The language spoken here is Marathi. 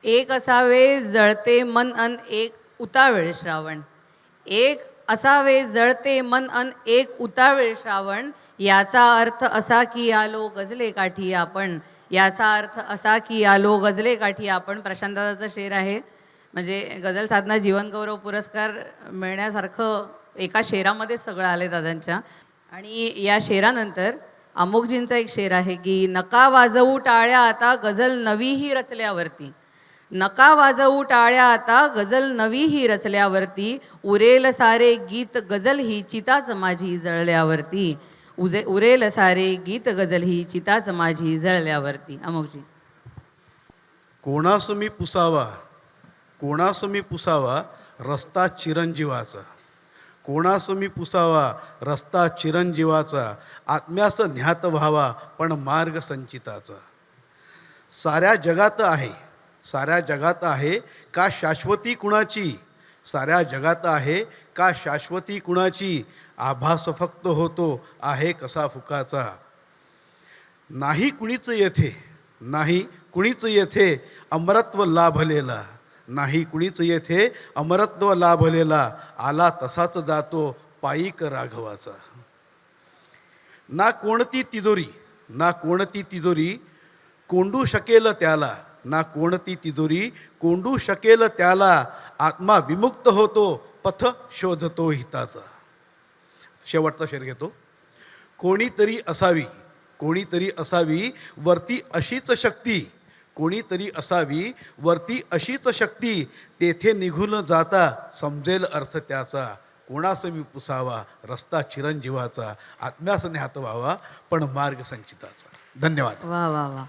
एक असावे जळते मन अन एक उतावेळ श्रावण. एक असावे जळते मन अन एक उतावेळ श्रावण. याचा अर्थ असा की आलो गजले काठी आपण. याचा अर्थ असा की आलो गजले काठी आपण. प्रशांत दादाचा शेर आहे. म्हणजे गझल साधना जीवनगौरव पुरस्कार मिळण्यासारखं एका शेरामध्ये सगळं आले दादांच्या. आणि या शेरानंतर अमोघजींचा एक शेर आहे की नका वाजवू टाळ्या आता गझल नवीही रचल्यावरती. नका वाजवू टाळ्या आता गझल नवीही रचल्यावरती. उरेल सारे गीत गझल ही चिताच माझी जळल्यावरती. उरेल सारे गीत गझल ही चिताच माझी जळल्यावरती. अमोघजी. कोणास मी पुसावा, कोणास मी पुसावा रस्ता चिरंजीवाचा. कोणास मी पुसावा रस्ता चिरंजीवाचा. आत्म्यास न्यात व्हावा पण मार्ग संचिताचा. साऱ्या जगात आहे, साऱ्या जगात आहे का शाश्वती कुणाची. साऱ्या जगात आहे का शाश्वती कुणाची. आभास फक्त होतो आहे कसा फुकाचा. नाही कुणीच येथे, नाही कुणीच येथे अमरत्व लाभलेला. नाही कुणीच येथे अमरत्व लाभलेला. आला तसाच जातो पायिक राघवाचा. ना कोणती तिजोरी, ना कोणती तिजोरी कोंडू शकेल त्याला. ना कोणती तिजोरी कोंडू शकेल त्याला. आत्मा विमुक्त होतो पथ शोधतो हिताचा. शेवटचा शेर घेतो. कोणीतरी असावी, कोणीतरी असावी वरती अशीच शक्ती. कोणीतरी असावी वरती अशीच शक्ती. तेथे निघून जाता समजेल अर्थ त्याचा. कोणास मी पुसावा रस्ता चिरंजीवाचा. आत्म्यास न्यात व्हावा पण मार्ग संचिताचा. धन्यवाद. वा वा वा.